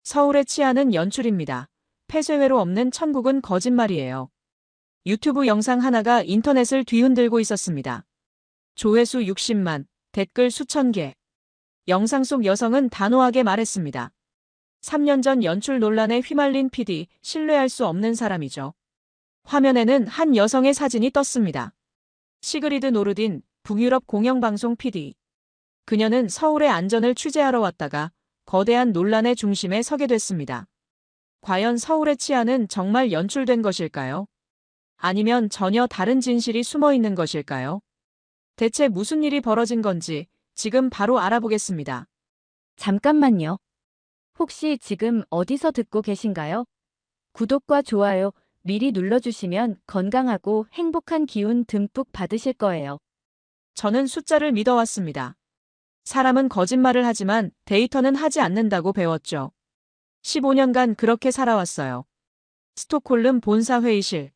서울의 치안은 연출입니다. 폐쇄회로 없는 천국은 거짓말이에요. 유튜브 영상 하나가 인터넷을 뒤흔들고 있었습니다. 조회수 60만, 댓글 수천 개. 영상 속 여성은 단호하게 말했습니다. 3년 전 연출 논란에 휘말린 PD, 신뢰할 수 없는 사람이죠. 화면에는 한 여성의 사진이 떴습니다. 시그리드 노르딘, 북유럽 공영방송 PD. 그녀는 서울의 안전을 취재하러 왔다가 거대한 논란의 중심에 서게 됐습니다. 과연 서울의 치안은 정말 연출된 것일까요? 아니면 전혀 다른 진실이 숨어 있는 것일까요? 대체 무슨 일이 벌어진 건지 지금 바로 알아보겠습니다. 잠깐만요. 혹시 지금 어디서 듣고 계신가요? 구독과 좋아요 미리 눌러주시면 건강하고 행복한 기운 듬뿍 받으실 거예요. 저는 숫자를 믿어왔습니다. 사람은 거짓말을 하지만 데이터는 하지 않는다고 배웠죠. 15년간 그렇게 살아왔어요. 스톡홀름 본사 회의실.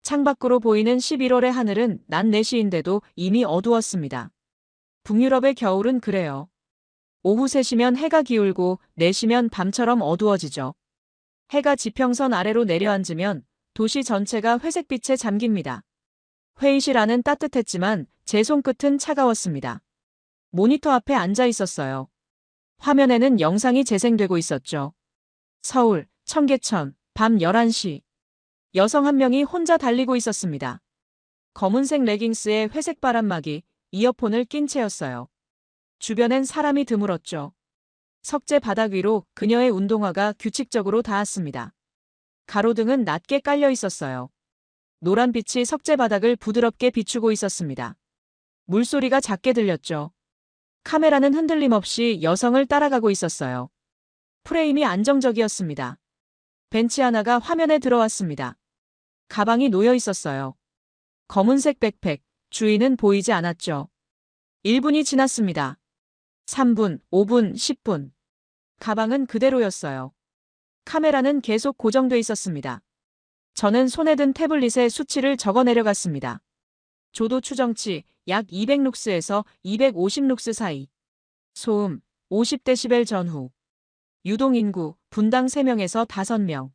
창밖으로 보이는 11월의 하늘은 낮 4시인데도 이미 어두웠습니다. 북유럽의 겨울은 그래요. 오후 3시면 해가 기울고 4시면 밤처럼 어두워지죠. 해가 지평선 아래로 내려앉으면 도시 전체가 회색빛에 잠깁니다. 회의실 안은 따뜻했지만 제 손끝은 차가웠습니다. 모니터 앞에 앉아 있었어요. 화면에는 영상이 재생되고 있었죠. 서울, 청계천, 밤 11시. 여성 한 명이 혼자 달리고 있었습니다. 검은색 레깅스에 회색 바람막이, 이어폰을 낀 채였어요. 주변엔 사람이 드물었죠. 석재 바닥 위로 그녀의 운동화가 규칙적으로 닿았습니다. 가로등은 낮게 깔려 있었어요. 노란빛이 석재 바닥을 부드럽게 비추고 있었습니다. 물소리가 작게 들렸죠. 카메라는 흔들림 없이 여성을 따라가고 있었어요. 프레임이 안정적이었습니다. 벤치 하나가 화면에 들어왔습니다. 가방이 놓여 있었어요. 검은색 백팩, 주인은 보이지 않았죠. 1분이 지났습니다. 3분, 5분, 10분. 가방은 그대로였어요. 카메라는 계속 고정돼 있었습니다. 저는 손에 든 태블릿에 수치를 적어 내려갔습니다. 조도 추정치 약 200룩스에서 250룩스 사이. 소음 50데시벨 전후. 유동인구 분당 3명에서 5명.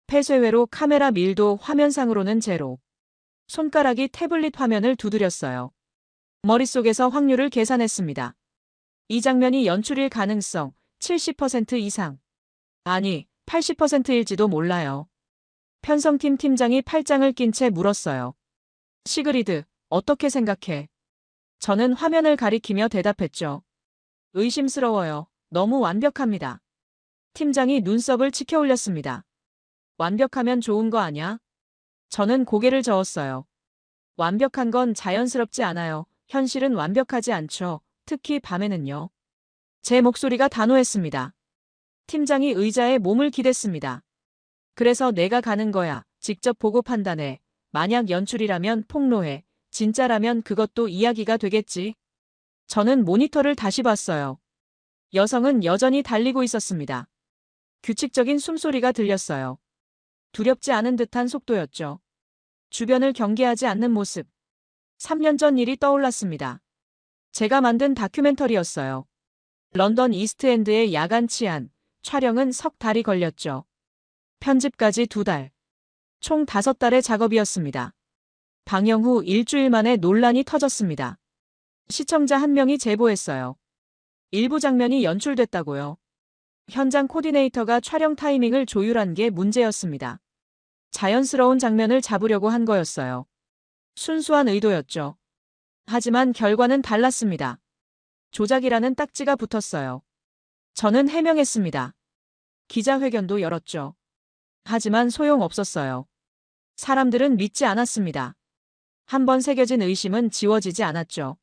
폐쇄회로 카메라 밀도 화면상으로는 제로. 손가락이 태블릿 화면을 두드렸어요. 머릿속에서 확률을 계산했습니다. 이 장면이 연출일 가능성 70% 이상. 아니, 80%일지도 몰라요. 편성팀 팀장이 팔짱을 낀 채 물었어요. 시그리드, 어떻게 생각해? 저는 화면을 가리키며 대답했죠. 의심스러워요. 너무 완벽합니다. 팀장이 눈썹을 치켜 올렸습니다. 완벽하면 좋은 거 아냐? 저는 고개를 저었어요. 완벽한 건 자연스럽지 않아요. 현실은 완벽하지 않죠. 특히 밤에는요. 제 목소리가 단호했습니다. 팀장이 의자에 몸을 기댔습니다. 그래서 내가 가는 거야. 직접 보고 판단해. 만약 연출이라면 폭로해. 진짜라면 그것도 이야기가 되겠지. 저는 모니터를 다시 봤어요. 여성은 여전히 달리고 있었습니다. 규칙적인 숨소리가 들렸어요. 두렵지 않은 듯한 속도였죠. 주변을 경계하지 않는 모습. 3년 전 일이 떠올랐습니다. 제가 만든 다큐멘터리였어요. 런던 이스트엔드의 야간 치안. 촬영은 석 달이 걸렸죠. 편집까지 2달. 총 5달의 작업이었습니다. 방영 후 일주일 만에 논란이 터졌습니다. 시청자 한 명이 제보했어요. 일부 장면이 연출됐다고요. 현장 코디네이터가 촬영 타이밍을 조율한 게 문제였습니다. 자연스러운 장면을 잡으려고 한 거였어요. 순수한 의도였죠. 하지만 결과는 달랐습니다. 조작이라는 딱지가 붙었어요. 저는 해명했습니다. 기자회견도 열었죠. 하지만 소용없었어요. 사람들은 믿지 않았습니다. 한번 새겨진 의심은 지워지지 않았죠.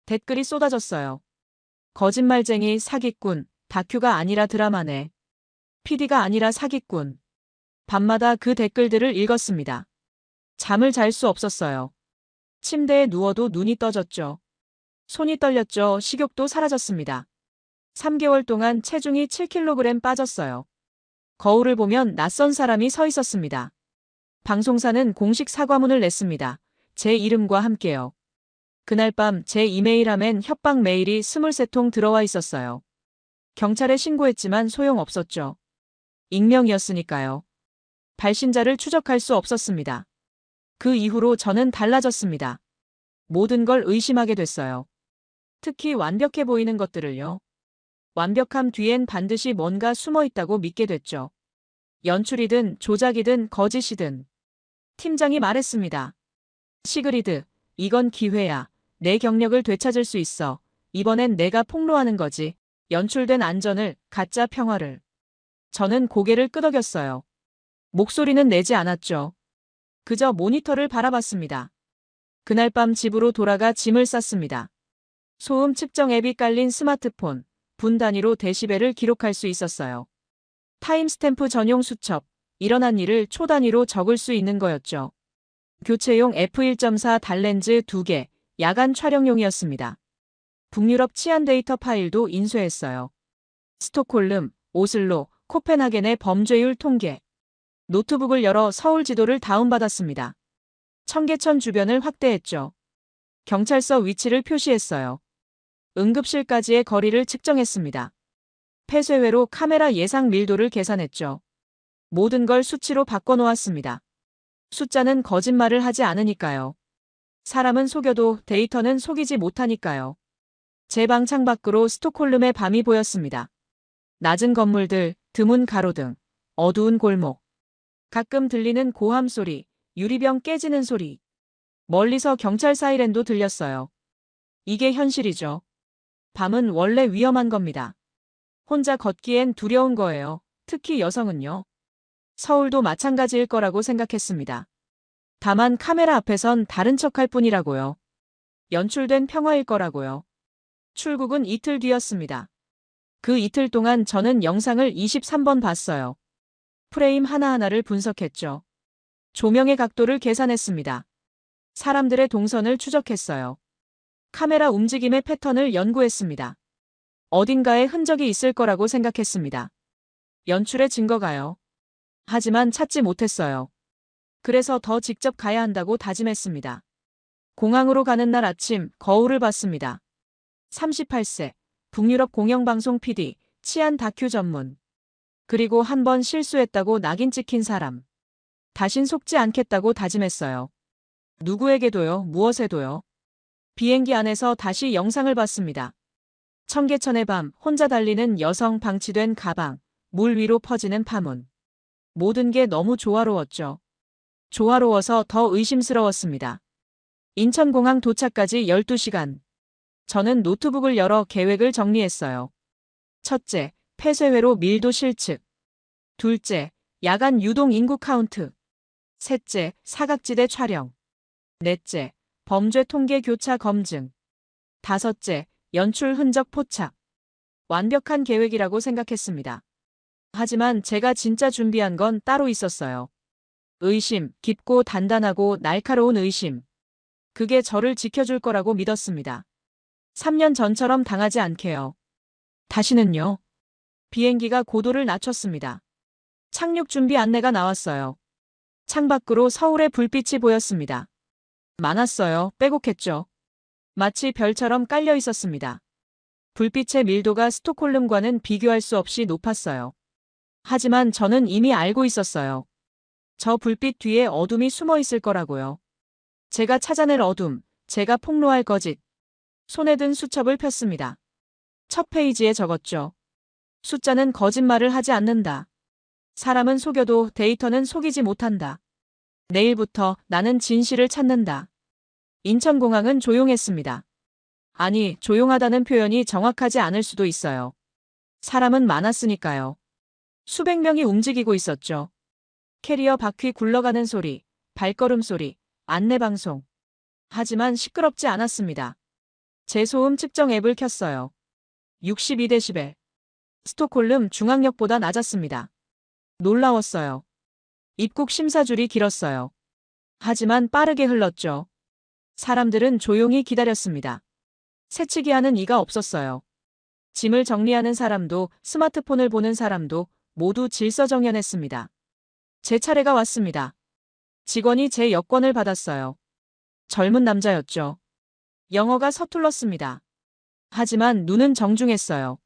댓글이 쏟아졌어요. 거짓말쟁이, 사기꾼, 다큐가 아니라 드라마네. PD가 아니라 사기꾼. 밤마다 그 댓글들을 읽었습니다. 잠을 잘 수 없었어요. 침대에 누워도 눈이 떠졌죠. 손이 떨렸죠. 식욕도 사라졌습니다. 3개월 동안 체중이 7kg 빠졌어요. 거울을 보면 낯선 사람이 서 있었습니다. 방송사는 공식 사과문을 냈습니다. 제 이름과 함께요. 그날 밤 제 이메일함엔 협박 메일이 23통 들어와 있었어요. 경찰에 신고했지만 소용없었죠. 익명이었으니까요. 발신자를 추적할 수 없었습니다. 그 이후로 저는 달라졌습니다. 모든 걸 의심하게 됐어요. 특히 완벽해 보이는 것들을요. 완벽함 뒤엔 반드시 뭔가 숨어 있다고 믿게 됐죠. 연출이든 조작이든 거짓이든. 팀장이 말했습니다. 시그리드, 이건 기회야. 내 경력을 되찾을 수 있어. 이번엔 내가 폭로하는 거지. 연출된 안전을, 가짜 평화를. 저는 고개를 끄덕였어요. 목소리는 내지 않았죠. 그저 모니터를 바라봤습니다. 그날 밤 집으로 돌아가 짐을 쌌습니다. 소음 측정 앱이 깔린 스마트폰, 분 단위로 데시벨을 기록할 수 있었어요. 타임스탬프 전용 수첩, 일어난 일을 초 단위로 적을 수 있는 거였죠. 교체용 f1.4 달렌즈 2개, 야간 촬영용이었습니다. 북유럽 치안 데이터 파일도 인쇄했어요. 스톡홀름, 오슬로, 코펜하겐의 범죄율 통계. 노트북을 열어 서울 지도를 다운받았습니다. 청계천 주변을 확대했죠. 경찰서 위치를 표시했어요. 응급실까지의 거리를 측정했습니다. 폐쇄회로 카메라 예상 밀도를 계산했죠. 모든 걸 수치로 바꿔놓았습니다. 숫자는 거짓말을 하지 않으니까요. 사람은 속여도 데이터는 속이지 못하니까요. 제 방 창밖으로 스톡홀름의 밤이 보였습니다. 낮은 건물들, 드문 가로등, 어두운 골목. 가끔 들리는 고함 소리, 유리병 깨지는 소리. 멀리서 경찰 사이렌도 들렸어요. 이게 현실이죠. 밤은 원래 위험한 겁니다. 혼자 걷기엔 두려운 거예요. 특히 여성은요. 서울도 마찬가지일 거라고 생각했습니다. 다만 카메라 앞에선 다른 척할 뿐이라고요. 연출된 평화일 거라고요. 출국은 이틀 뒤였습니다. 그 이틀 동안 저는 영상을 23번 봤어요. 프레임 하나하나를 분석했죠. 조명의 각도를 계산했습니다. 사람들의 동선을 추적했어요. 카메라 움직임의 패턴을 연구했습니다. 어딘가에 흔적이 있을 거라고 생각했습니다. 연출의 증거가요. 하지만 찾지 못했어요. 그래서 더 직접 가야 한다고 다짐했습니다. 공항으로 가는 날 아침 거울을 봤습니다. 38세, 북유럽 공영방송 PD, 치안 다큐 전문. 그리고 한 번 실수했다고 낙인 찍힌 사람. 다신 속지 않겠다고 다짐했어요. 누구에게도요, 무엇에도요. 비행기 안에서 다시 영상을 봤습니다. 청계천의 밤, 혼자 달리는 여성, 방치된 가방, 물 위로 퍼지는 파문. 모든 게 너무 조화로웠죠. 조화로워서 더 의심스러웠습니다. 인천공항 도착까지 12시간. 저는 노트북을 열어 계획을 정리했어요. 첫째, 폐쇄회로 밀도 실측. 둘째, 야간 유동 인구 카운트. 셋째, 사각지대 촬영. 넷째, 범죄 통계 교차 검증. 다섯째, 연출 흔적 포착. 완벽한 계획이라고 생각했습니다. 하지만 제가 진짜 준비한 건 따로 있었어요. 의심, 깊고 단단하고 날카로운 의심. 그게 저를 지켜줄 거라고 믿었습니다. 3년 전처럼 당하지 않게요. 다시는요. 비행기가 고도를 낮췄습니다. 착륙 준비 안내가 나왔어요. 창밖으로 서울의 불빛이 보였습니다. 많았어요. 빼곡했죠. 마치 별처럼 깔려 있었습니다. 불빛의 밀도가 스톡홀름과는 비교할 수 없이 높았어요. 하지만 저는 이미 알고 있었어요. 저 불빛 뒤에 어둠이 숨어 있을 거라고요. 제가 찾아낼 어둠, 제가 폭로할 거짓. 손에 든 수첩을 폈습니다. 첫 페이지에 적었죠. 숫자는 거짓말을 하지 않는다. 사람은 속여도 데이터는 속이지 못한다. 내일부터 나는 진실을 찾는다. 인천공항은 조용했습니다. 아니, 조용하다는 표현이 정확하지 않을 수도 있어요. 사람은 많았으니까요. 수백 명이 움직이고 있었죠. 캐리어 바퀴 굴러가는 소리, 발걸음 소리, 안내방송. 하지만 시끄럽지 않았습니다. 제 소음 측정 앱을 켰어요. 62데시벨. 스톡홀름 중앙역보다 낮았습니다. 놀라웠어요. 입국 심사줄이 길었어요. 하지만 빠르게 흘렀죠. 사람들은 조용히 기다렸습니다. 새치기 하는 이가 없었어요. 짐을 정리하는 사람도 스마트폰을 보는 사람도 모두 질서정연했습니다. 제 차례가 왔습니다. 직원이 제 여권을 받았어요. 젊은 남자였죠. 영어가 서툴렀습니다. 하지만 눈은 정중했어요.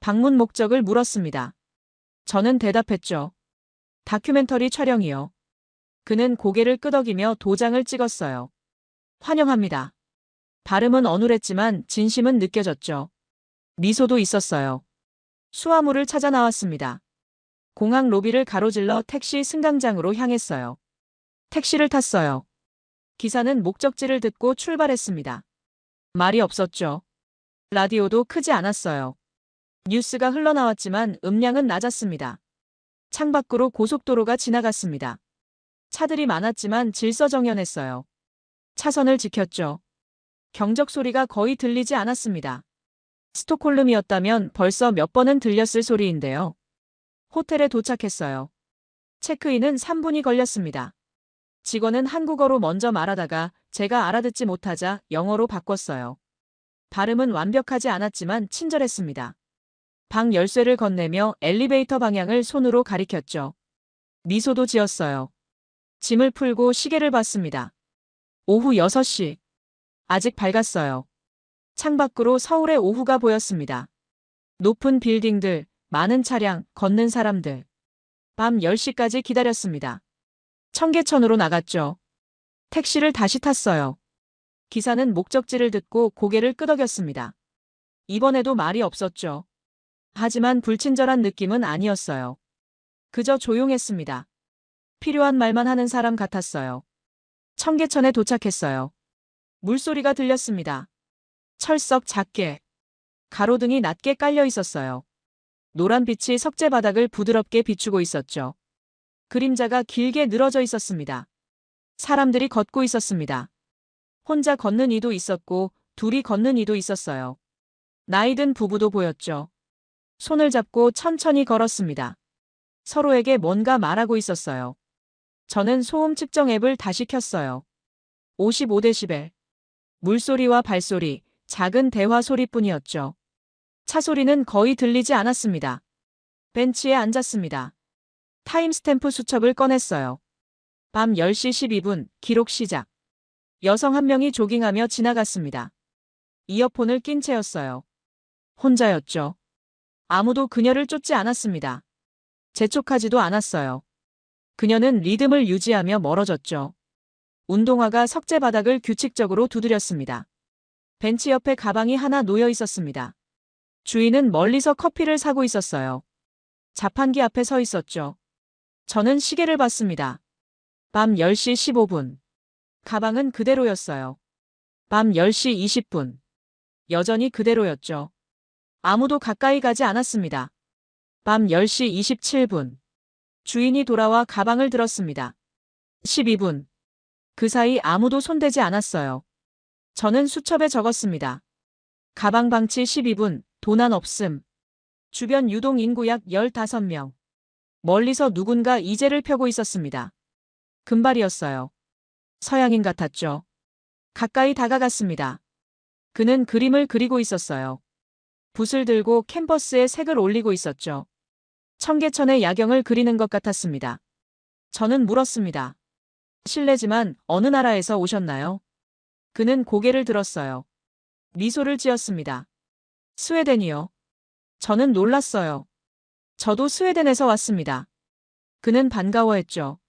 방문 목적을 물었습니다. 저는 대답했죠. 다큐멘터리 촬영이요. 그는 고개를 끄덕이며 도장을 찍었어요. 환영합니다. 발음은 어눌했지만 진심은 느껴졌죠. 미소도 있었어요. 수화물을 찾아 나왔습니다. 공항 로비를 가로질러 택시 승강장으로 향했어요. 택시를 탔어요. 기사는 목적지를 듣고 출발했습니다. 말이 없었죠. 라디오도 크지 않았어요. 뉴스가 흘러나왔지만 음량은 낮았습니다. 창밖으로 고속도로가 지나갔습니다. 차들이 많았지만 질서정연했어요. 차선을 지켰죠. 경적 소리가 거의 들리지 않았습니다. 스톡홀름이었다면 벌써 몇 번은 들렸을 소리인데요. 호텔에 도착했어요. 체크인은 3분이 걸렸습니다. 직원은 한국어로 먼저 말하다가 제가 알아듣지 못하자 영어로 바꿨어요. 발음은 완벽하지 않았지만 친절했습니다. 방 열쇠를 건네며 엘리베이터 방향을 손으로 가리켰죠. 미소도 지었어요. 짐을 풀고 시계를 봤습니다. 오후 6시. 아직 밝았어요. 창밖으로 서울의 오후가 보였습니다. 높은 빌딩들, 많은 차량, 걷는 사람들. 밤 10시까지 기다렸습니다. 청계천으로 나갔죠. 택시를 다시 탔어요. 기사는 목적지를 듣고 고개를 끄덕였습니다. 이번에도 말이 없었죠. 하지만 불친절한 느낌은 아니었어요. 그저 조용했습니다. 필요한 말만 하는 사람 같았어요. 청계천에 도착했어요. 물소리가 들렸습니다. 철썩 작게. 가로등이 낮게 깔려 있었어요. 노란빛이 석재 바닥을 부드럽게 비추고 있었죠. 그림자가 길게 늘어져 있었습니다. 사람들이 걷고 있었습니다. 혼자 걷는 이도 있었고 둘이 걷는 이도 있었어요. 나이든 부부도 보였죠. 손을 잡고 천천히 걸었습니다. 서로에게 뭔가 말하고 있었어요. 저는 소음 측정 앱을 다시 켰어요. 55데시벨. 물소리와 발소리, 작은 대화 소리뿐이었죠. 차 소리는 거의 들리지 않았습니다. 벤치에 앉았습니다. 타임스탬프 수첩을 꺼냈어요. 밤 10시 12분, 기록 시작. 여성 한 명이 조깅하며 지나갔습니다. 이어폰을 낀 채였어요. 혼자였죠. 아무도 그녀를 쫓지 않았습니다. 재촉하지도 않았어요. 그녀는 리듬을 유지하며 멀어졌죠. 운동화가 석재 바닥을 규칙적으로 두드렸습니다. 벤치 옆에 가방이 하나 놓여 있었습니다. 주인은 멀리서 커피를 사고 있었어요. 자판기 앞에 서 있었죠. 저는 시계를 봤습니다. 밤 10시 15분. 가방은 그대로였어요. 밤 10시 20분. 여전히 그대로였죠. 아무도 가까이 가지 않았습니다. 밤 10시 27분. 주인이 돌아와 가방을 들었습니다. 12분. 그 사이 아무도 손대지 않았어요. 저는 수첩에 적었습니다. 가방 방치 12분, 도난 없음. 주변 유동 인구 약 15명. 멀리서 누군가 이제를 펴고 있었습니다. 금발이었어요. 서양인 같았죠. 가까이 다가갔습니다. 그는 그림을 그리고 있었어요. 붓을 들고 캔버스에 색을 올리고 있었죠. 청계천의 야경을 그리는 것 같았습니다. 저는 물었습니다. 실례지만 어느 나라에서 오셨나요? 그는 고개를 들었어요. 미소를 지었습니다. 스웨덴이요. 저는 놀랐어요. 저도 스웨덴에서 왔습니다. 그는 반가워했죠.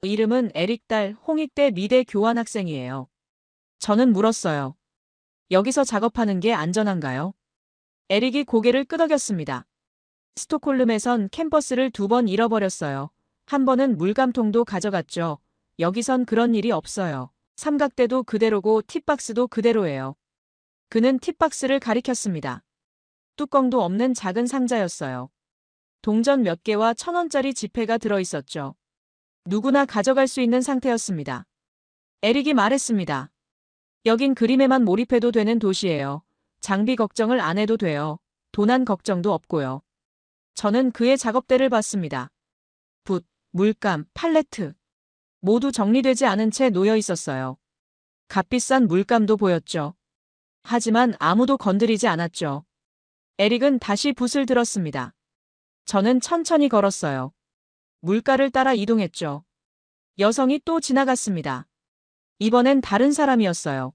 이름은 에릭달 홍익대 미대 교환학생이에요. 저는 물었어요. 여기서 작업하는 게 안전한가요? 에릭이 고개를 끄덕였습니다. 스톡홀름에선 캠퍼스를 2번 잃어버렸어요. 한 번은 물감통도 가져갔죠. 여기선 그런 일이 없어요. 삼각대도 그대로고 팁박스도 그대로예요. 그는 팁박스를 가리켰습니다. 뚜껑도 없는 작은 상자였어요. 동전 몇 개와 1,000원짜리 지폐가 들어있었죠. 누구나 가져갈 수 있는 상태였습니다. 에릭이 말했습니다. 여긴 그림에만 몰입해도 되는 도시예요. 장비 걱정을 안 해도 돼요. 도난 걱정도 없고요. 저는 그의 작업대를 봤습니다. 붓, 물감, 팔레트. 모두 정리되지 않은 채 놓여 있었어요. 값비싼 물감도 보였죠. 하지만 아무도 건드리지 않았죠. 에릭은 다시 붓을 들었습니다. 저는 천천히 걸었어요. 물가를 따라 이동했죠. 여성이 또 지나갔습니다. 이번엔 다른 사람이었어요.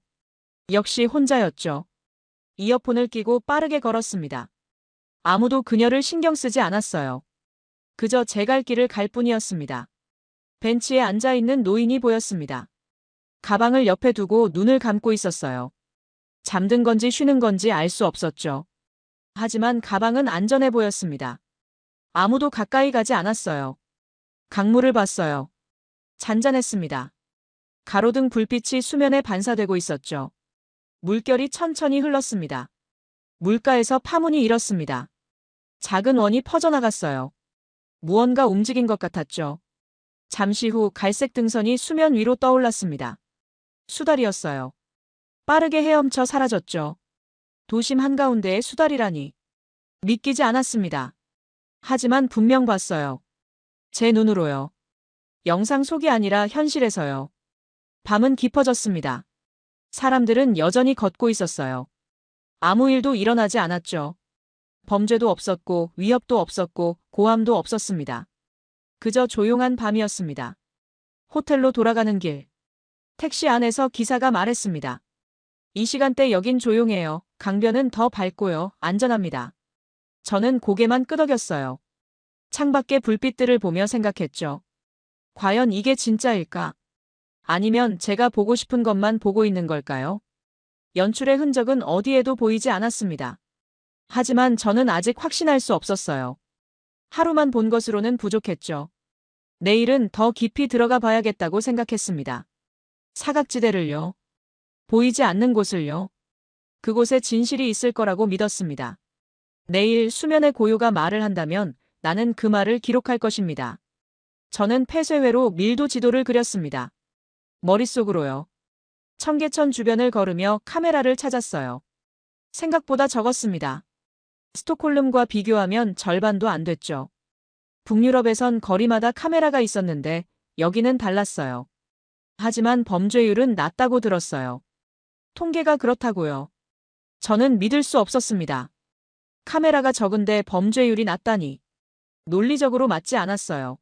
역시 혼자였죠. 이어폰을 끼고 빠르게 걸었습니다. 아무도 그녀를 신경 쓰지 않았어요. 그저 제 갈 길을 갈 뿐이었습니다. 벤치에 앉아 있는 노인이 보였습니다. 가방을 옆에 두고 눈을 감고 있었어요. 잠든 건지 쉬는 건지 알 수 없었죠. 하지만 가방은 안전해 보였습니다. 아무도 가까이 가지 않았어요. 강물을 봤어요. 잔잔했습니다. 가로등 불빛이 수면에 반사되고 있었죠. 물결이 천천히 흘렀습니다. 물가에서 파문이 일었습니다. 작은 원이 퍼져나갔어요. 무언가 움직인 것 같았죠. 잠시 후 갈색 등선이 수면 위로 떠올랐습니다. 수달이었어요. 빠르게 헤엄쳐 사라졌죠. 도심 한가운데에 수달이라니. 믿기지 않았습니다. 하지만 분명 봤어요. 제 눈으로요. 영상 속이 아니라 현실에서요. 밤은 깊어졌습니다. 사람들은 여전히 걷고 있었어요. 아무 일도 일어나지 않았죠. 범죄도 없었고 위협도 없었고 고함도 없었습니다. 그저 조용한 밤이었습니다. 호텔로 돌아가는 길. 택시 안에서 기사가 말했습니다. 이 시간대 여긴 조용해요. 강변은 더 밝고요. 안전합니다. 저는 고개만 끄덕였어요. 창밖의 불빛들을 보며 생각했죠. 과연 이게 진짜일까? 아니면 제가 보고 싶은 것만 보고 있는 걸까요? 연출의 흔적은 어디에도 보이지 않았습니다. 하지만 저는 아직 확신할 수 없었어요. 하루만 본 것으로는 부족했죠. 내일은 더 깊이 들어가 봐야겠다고 생각했습니다. 사각지대를요. 보이지 않는 곳을요. 그곳에 진실이 있을 거라고 믿었습니다. 내일 수면의 고요가 말을 한다면 나는 그 말을 기록할 것입니다. 저는 폐쇄회로 밀도 지도를 그렸습니다. 머릿속으로요. 청계천 주변을 걸으며 카메라를 찾았어요. 생각보다 적었습니다. 스톡홀름과 비교하면 절반도 안 됐죠. 북유럽에선 거리마다 카메라가 있었는데 여기는 달랐어요. 하지만 범죄율은 낮다고 들었어요. 통계가 그렇다고요. 저는 믿을 수 없었습니다. 카메라가 적은데 범죄율이 낮다니. 논리적으로 맞지 않았어요.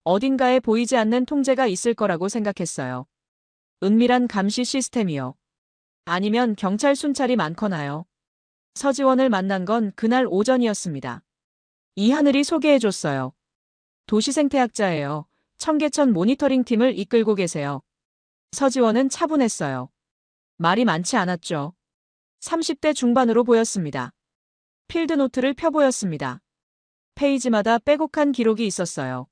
어딘가에 보이지 않는 통제가 있을 거라고 생각했어요. 은밀한 감시 시스템이요. 아니면 경찰 순찰이 많거나요. 서지원을 만난 건 그날 오전이었습니다. 이하늘이 소개해줬어요. 도시생태학자예요. 청계천 모니터링 팀을 이끌고 계세요. 서지원은 차분했어요. 말이 많지 않았죠. 30대 중반으로 보였습니다. 필드노트를 펴보였습니다. 페이지마다 빼곡한 기록이 있었어요.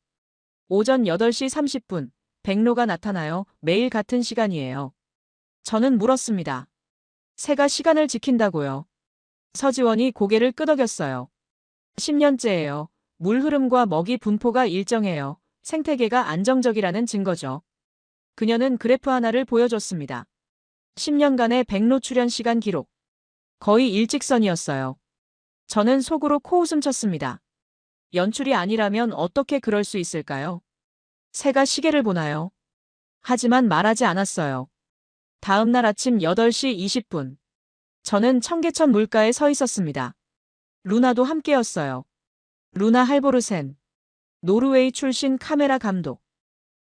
오전 8시 30분, 백로가 나타나요. 매일 같은 시간이에요. 저는 물었습니다. 새가 시간을 지킨다고요. 서지원이 고개를 끄덕였어요. 10년째예요. 물 흐름과 먹이 분포가 일정해요. 생태계가 안정적이라는 증거죠. 그녀는 그래프 하나를 보여줬습니다. 10년간의 백로 출현 시간 기록. 거의 일직선이었어요. 저는 속으로 코웃음 쳤습니다. 연출이 아니라면 어떻게 그럴 수 있을까요? 새가 시계를 보나요? 하지만 말하지 않았어요. 다음 날 아침 8시 20분. 저는 청계천 물가에 서 있었습니다. 루나도 함께였어요. 루나 할보르센. 노르웨이 출신 카메라 감독.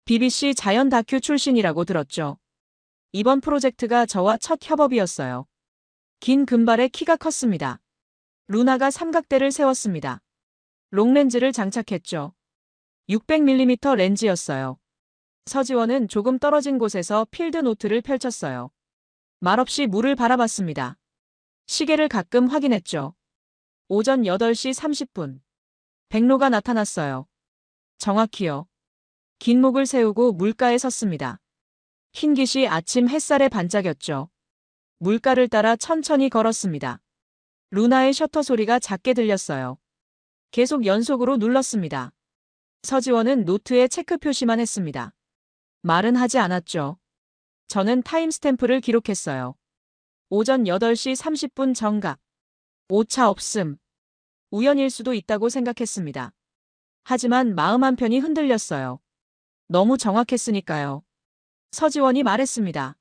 BBC 자연 다큐 출신이라고 들었죠. 이번 프로젝트가 저와 첫 협업이었어요. 긴 금발에 키가 컸습니다. 루나가 삼각대를 세웠습니다. 롱렌즈를 장착했죠. 600mm 렌즈였어요. 서지원은 조금 떨어진 곳에서 필드노트를 펼쳤어요. 말없이 물을 바라봤습니다. 시계를 가끔 확인했죠. 오전 8시 30분. 백로가 나타났어요. 정확히요. 긴 목을 세우고 물가에 섰습니다. 흰깃이 아침 햇살에 반짝였죠. 물가를 따라 천천히 걸었습니다. 루나의 셔터 소리가 작게 들렸어요. 계속 연속으로 눌렀습니다. 서지원은 노트에 체크 표시만 했습니다. 말은 하지 않았죠. 저는 타임스탬프를 기록했어요. 오전 8시 30분 정각. 오차 없음. 우연일 수도 있다고 생각했습니다. 하지만 마음 한편이 흔들렸어요. 너무 정확했으니까요. 서지원이 말했습니다.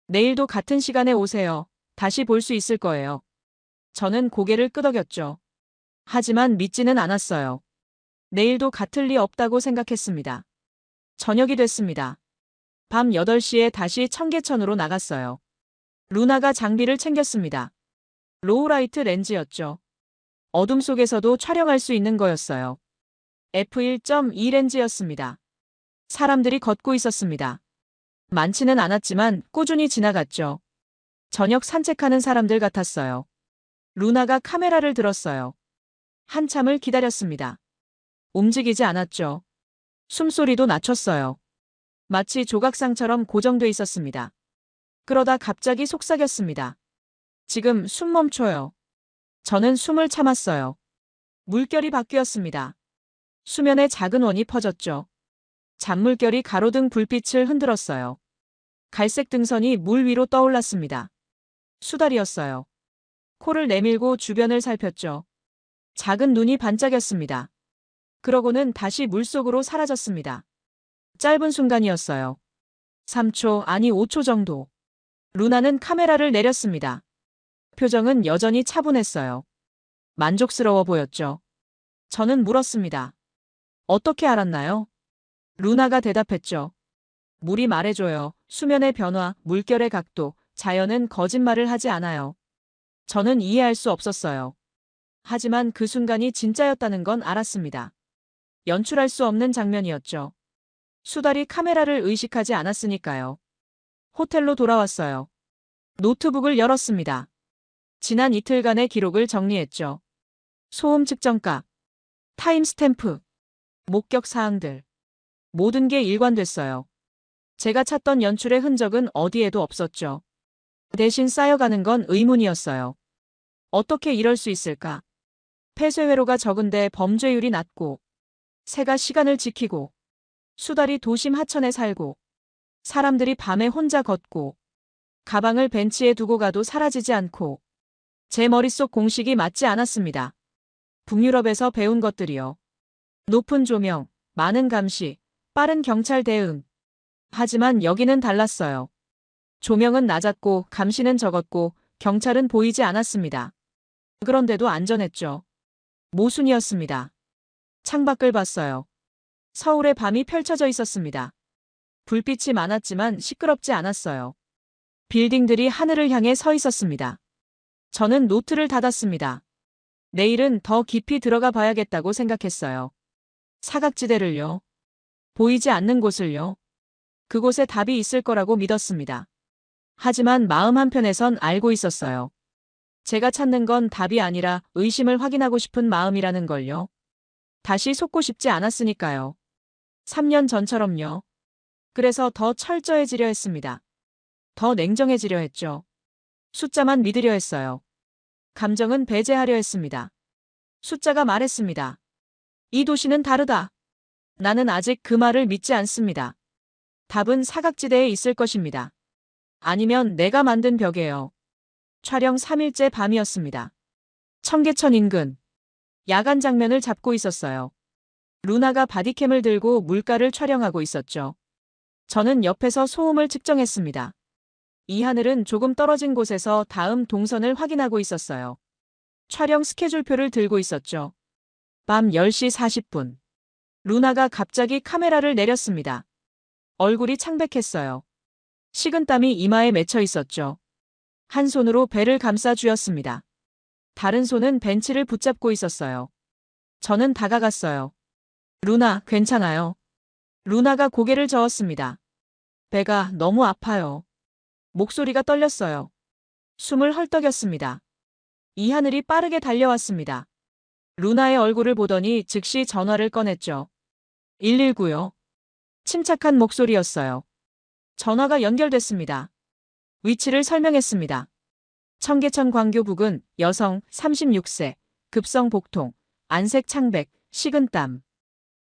내일도 같은 시간에 오세요. 다시 볼 수 있을 거예요. 저는 고개를 끄덕였죠. 하지만 믿지는 않았어요. 내일도 같을 리 없다고 생각했습니다. 저녁이 됐습니다. 밤 8시에 다시 청계천으로 나갔어요. 루나가 장비를 챙겼습니다. 로우라이트 렌즈였죠. 어둠 속에서도 촬영할 수 있는 거였어요. F1.2 렌즈였습니다. 사람들이 걷고 있었습니다. 많지는 않았지만 꾸준히 지나갔죠. 저녁 산책하는 사람들 같았어요. 루나가 카메라를 들었어요. 한참을 기다렸습니다. 움직이지 않았죠. 숨소리도 낮췄어요. 마치 조각상처럼 고정돼 있었습니다. 그러다 갑자기 속삭였습니다. 지금 숨 멈춰요. 저는 숨을 참았어요. 물결이 바뀌었습니다. 수면에 작은 원이 퍼졌죠. 잔물결이 가로등 불빛을 흔들었어요. 갈색 등선이 물 위로 떠올랐습니다. 수달이었어요. 코를 내밀고 주변을 살폈죠. 작은 눈이 반짝였습니다. 그러고는 다시 물속으로 사라졌습니다. 짧은 순간이었어요. 3초, 아니 5초 정도. 루나는 카메라를 내렸습니다. 표정은 여전히 차분했어요. 만족스러워 보였죠. 저는 물었습니다. 어떻게 알았나요? 루나가 대답했죠. 물이 말해줘요. 수면의 변화, 물결의 각도, 자연은 거짓말을 하지 않아요. 저는 이해할 수 없었어요. 하지만 그 순간이 진짜였다는 건 알았습니다. 연출할 수 없는 장면이었죠. 수달이 카메라를 의식하지 않았으니까요. 호텔로 돌아왔어요. 노트북을 열었습니다. 지난 이틀간의 기록을 정리했죠. 소음 측정값, 타임스탬프, 목격 사항들. 모든 게 일관됐어요. 제가 찾던 연출의 흔적은 어디에도 없었죠. 대신 쌓여가는 건 의문이었어요. 어떻게 이럴 수 있을까? 폐쇄회로가 적은데 범죄율이 낮고, 새가 시간을 지키고, 수달이 도심 하천에 살고, 사람들이 밤에 혼자 걷고, 가방을 벤치에 두고 가도 사라지지 않고, 제 머릿속 공식이 맞지 않았습니다. 북유럽에서 배운 것들이요. 높은 조명, 많은 감시, 빠른 경찰 대응. 하지만 여기는 달랐어요. 조명은 낮았고 감시는 적었고 경찰은 보이지 않았습니다. 그런데도 안전했죠. 모순이었습니다. 창밖을 봤어요. 서울의 밤이 펼쳐져 있었습니다. 불빛이 많았지만 시끄럽지 않았어요. 빌딩들이 하늘을 향해 서 있었습니다. 저는 노트를 닫았습니다. 내일은 더 깊이 들어가 봐야겠다고 생각했어요. 사각지대를요. 보이지 않는 곳을요. 그곳에 답이 있을 거라고 믿었습니다. 하지만 마음 한편에선 알고 있었어요. 제가 찾는 건 답이 아니라 의심을 확인하고 싶은 마음이라는 걸요. 다시 속고 싶지 않았으니까요. 3년 전처럼요. 그래서 더 철저해지려 했습니다. 더 냉정해지려 했죠. 숫자만 믿으려 했어요. 감정은 배제하려 했습니다. 숫자가 말했습니다. 이 도시는 다르다. 나는 아직 그 말을 믿지 않습니다. 답은 사각지대에 있을 것입니다. 아니면 내가 만든 벽에요. 촬영 3일째 밤이었습니다. 청계천 인근. 야간 장면을 잡고 있었어요. 루나가 바디캠을 들고 물가를 촬영하고 있었죠. 저는 옆에서 소음을 측정했습니다. 이 하늘은 조금 떨어진 곳에서 다음 동선을 확인하고 있었어요. 촬영 스케줄표를 들고 있었죠. 밤 10시 40분. 루나가 갑자기 카메라를 내렸습니다. 얼굴이 창백했어요. 식은땀이 이마에 맺혀 있었죠. 한 손으로 배를 감싸 쥐었습니다. 다른 손은 벤치를 붙잡고 있었어요. 저는 다가갔어요. 루나, 괜찮아요. 루나가 고개를 저었습니다. 배가 너무 아파요. 목소리가 떨렸어요. 숨을 헐떡였습니다. 이 하늘이 빠르게 달려왔습니다. 루나의 얼굴을 보더니 즉시 전화를 꺼냈죠. 119요. 침착한 목소리였어요. 전화가 연결됐습니다. 위치를 설명했습니다. 청계천 광교 부근 여성 36세, 급성 복통, 안색 창백, 식은땀.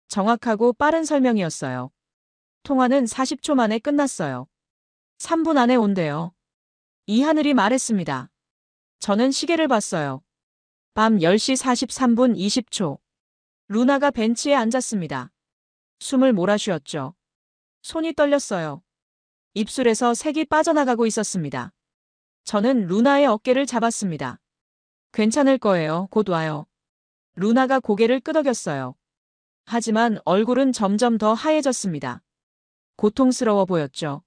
정확하고 빠른 설명이었어요. 통화는 40초 만에 끝났어요. 3분 안에 온대요. 이 하늘이 말했습니다. 저는 시계를 봤어요. 밤 10시 43분 20초. 루나가 벤치에 앉았습니다. 숨을 몰아쉬었죠. 손이 떨렸어요. 입술에서 색이 빠져나가고 있었습니다. 저는 루나의 어깨를 잡았습니다. 괜찮을 거예요. 곧 와요. 루나가 고개를 끄덕였어요. 하지만 얼굴은 점점 더 하얘졌습니다. 고통스러워 보였죠.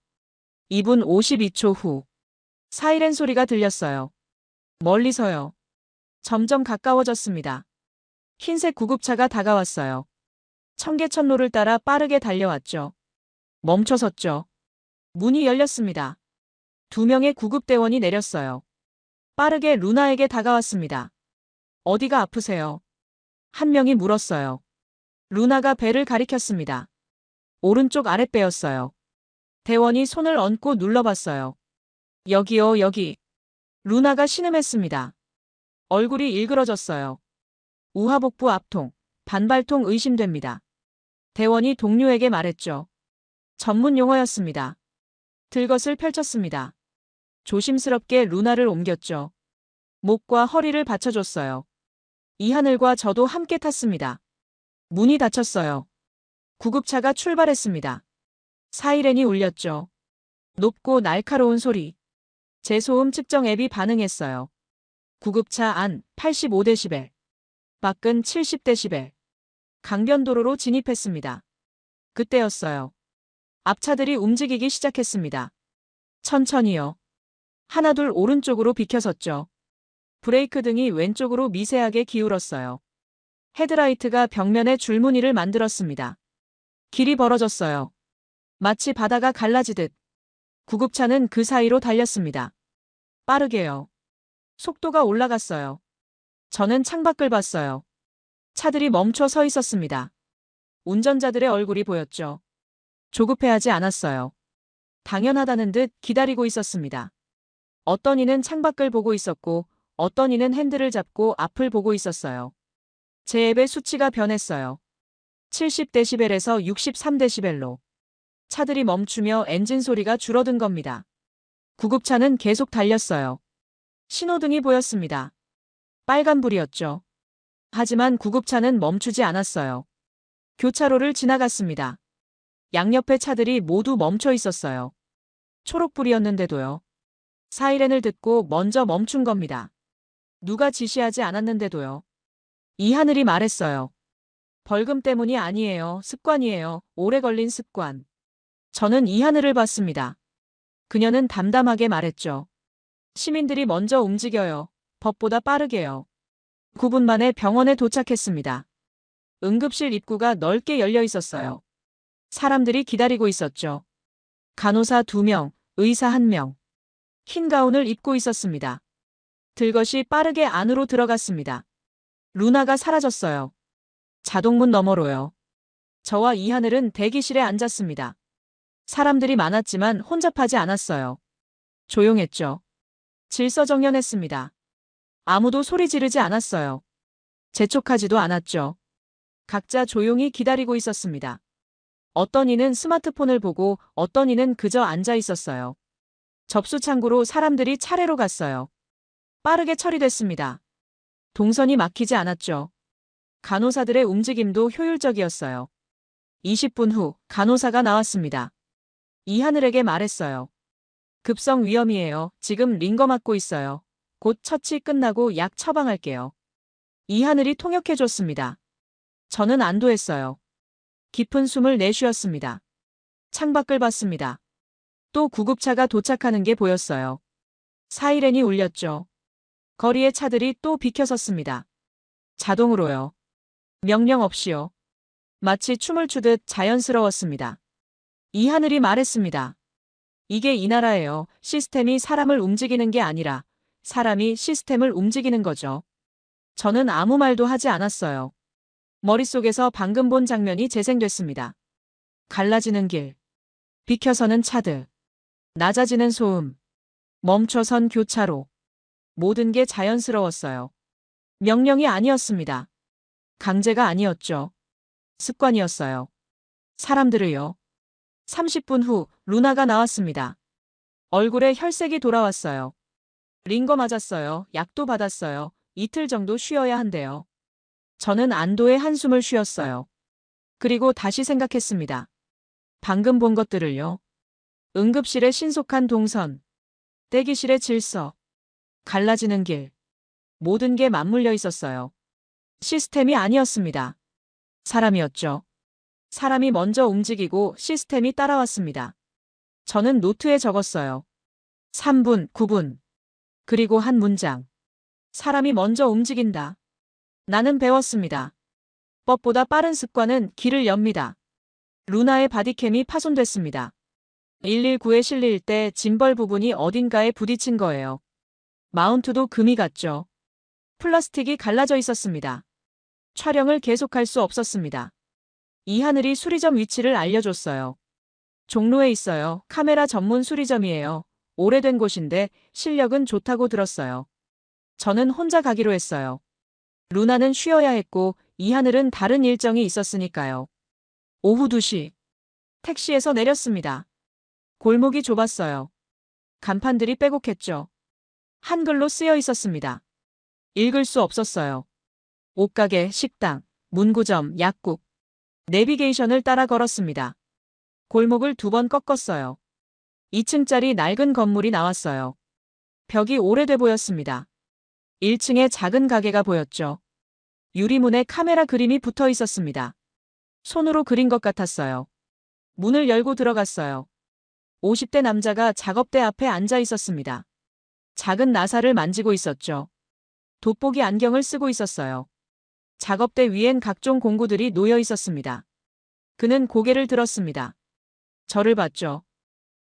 2분 52초 후. 사이렌 소리가 들렸어요. 멀리서요. 점점 가까워졌습니다. 흰색 구급차가 다가왔어요. 청계천로를 따라 빠르게 달려왔죠. 멈춰섰죠. 문이 열렸습니다. 2명의 구급대원이 내렸어요. 빠르게 루나에게 다가왔습니다. 어디가 아프세요? 한 명이 물었어요. 루나가 배를 가리켰습니다. 오른쪽 아랫배였어요. 대원이 손을 얹고 눌러봤어요. 여기요, 여기. 루나가 신음했습니다. 얼굴이 일그러졌어요. 우하복부 압통, 반발통 의심됩니다. 대원이 동료에게 말했죠. 전문 용어였습니다. 들것을 펼쳤습니다. 조심스럽게 루나를 옮겼죠. 목과 허리를 받쳐줬어요. 이하늘과 저도 함께 탔습니다. 문이 닫혔어요. 구급차가 출발했습니다. 사이렌이 울렸죠. 높고 날카로운 소리. 제 소음 측정 앱이 반응했어요. 구급차 안 85데시벨, 밖은 70데시벨. 강변도로로 진입했습니다. 그때였어요. 앞차들이 움직이기 시작했습니다. 천천히요. 하나둘 오른쪽으로 비켜섰죠. 브레이크 등이 왼쪽으로 미세하게 기울었어요. 헤드라이트가 벽면에 줄무늬를 만들었습니다. 길이 벌어졌어요. 마치 바다가 갈라지듯. 구급차는 그 사이로 달렸습니다. 빠르게요. 속도가 올라갔어요. 저는 창밖을 봤어요. 차들이 멈춰 서 있었습니다. 운전자들의 얼굴이 보였죠. 조급해하지 않았어요. 당연하다는 듯 기다리고 있었습니다. 어떤 이는 창밖을 보고 있었고 어떤 이는 핸들을 잡고 앞을 보고 있었어요. 제 앱의 수치가 변했어요. 70데시벨에서 63데시벨로. 차들이 멈추며 엔진 소리가 줄어든 겁니다. 구급차는 계속 달렸어요. 신호등이 보였습니다. 빨간불이었죠. 하지만 구급차는 멈추지 않았어요. 교차로를 지나갔습니다. 양옆의 차들이 모두 멈춰 있었어요. 초록불이었는데도요. 사이렌을 듣고 먼저 멈춘 겁니다. 누가 지시하지 않았는데도요. 이하늘이 말했어요. 벌금 때문이 아니에요. 습관이에요. 오래 걸린 습관. 저는 이하늘을 봤습니다. 그녀는 담담하게 말했죠. 시민들이 먼저 움직여요. 법보다 빠르게요. 9분 만에 병원에 도착했습니다. 응급실 입구가 넓게 열려 있었어요. 사람들이 기다리고 있었죠. 간호사 2명, 의사 1명. 흰 가운을 입고 있었습니다. 들것이 빠르게 안으로 들어갔습니다. 루나가 사라졌어요. 자동문 너머로요. 저와 이하늘은 대기실에 앉았습니다. 사람들이 많았지만 혼잡하지 않았어요. 조용했죠. 질서정연했습니다. 아무도 소리 지르지 않았어요. 재촉하지도 않았죠. 각자 조용히 기다리고 있었습니다. 어떤 이는 스마트폰을 보고 어떤 이는 그저 앉아 있었어요. 접수 창구로 사람들이 차례로 갔어요. 빠르게 처리됐습니다. 동선이 막히지 않았죠. 간호사들의 움직임도 효율적이었어요. 20분 후 간호사가 나왔습니다. 이하늘에게 말했어요. 급성 위험이에요. 지금 링거 맞고 있어요. 곧 처치 끝나고 약 처방할게요. 이하늘이 통역해줬습니다. 저는 안도했어요. 깊은 숨을 내쉬었습니다. 창밖을 봤습니다. 또 구급차가 도착하는 게 보였어요. 사이렌이 울렸죠. 거리의 차들이 또 비켜섰습니다. 자동으로요. 명령 없이요. 마치 춤을 추듯 자연스러웠습니다. 이하늘이 말했습니다. 이게 이 나라예요. 시스템이 사람을 움직이는 게 아니라 사람이 시스템을 움직이는 거죠. 저는 아무 말도 하지 않았어요. 머릿속에서 방금 본 장면이 재생됐습니다. 갈라지는 길. 비켜서는 차들. 낮아지는 소음. 멈춰선 교차로. 모든 게 자연스러웠어요. 명령이 아니었습니다. 강제가 아니었죠. 습관이었어요. 사람들을요. 30분 후 루나가 나왔습니다. 얼굴에 혈색이 돌아왔어요. 링거 맞았어요. 약도 받았어요. 이틀 정도 쉬어야 한대요. 저는 안도의 한숨을 쉬었어요. 그리고 다시 생각했습니다. 방금 본 것들을요. 응급실의 신속한 동선. 대기실의 질서. 갈라지는 길. 모든 게 맞물려 있었어요. 시스템이 아니었습니다. 사람이었죠. 사람이 먼저 움직이고 시스템이 따라왔습니다. 저는 노트에 적었어요. 3분, 9분. 그리고 한 문장. 사람이 먼저 움직인다. 나는 배웠습니다. 법보다 빠른 습관은 길을 엽니다. 루나의 바디캠이 파손됐습니다. 119에 실릴 때 짐벌 부분이 어딘가에 부딪힌 거예요. 마운트도 금이 갔죠. 플라스틱이 갈라져 있었습니다. 촬영을 계속할 수 없었습니다. 이하늘이 수리점 위치를 알려줬어요. 종로에 있어요. 카메라 전문 수리점이에요. 오래된 곳인데 실력은 좋다고 들었어요. 저는 혼자 가기로 했어요. 루나는 쉬어야 했고 이하늘은 다른 일정이 있었으니까요. 오후 2시. 택시에서 내렸습니다. 골목이 좁았어요. 간판들이 빼곡했죠. 한글로 쓰여 있었습니다. 읽을 수 없었어요. 옷가게, 식당, 문구점, 약국. 내비게이션을 따라 걸었습니다. 골목을 2번 꺾었어요. 2층짜리 낡은 건물이 나왔어요. 벽이 오래돼 보였습니다. 1층에 작은 가게가 보였죠. 유리문에 카메라 그림이 붙어 있었습니다. 손으로 그린 것 같았어요. 문을 열고 들어갔어요. 50대 남자가 작업대 앞에 앉아 있었습니다. 작은 나사를 만지고 있었죠. 돋보기 안경을 쓰고 있었어요. 작업대 위엔 각종 공구들이 놓여 있었습니다. 그는 고개를 들었습니다. 저를 봤죠.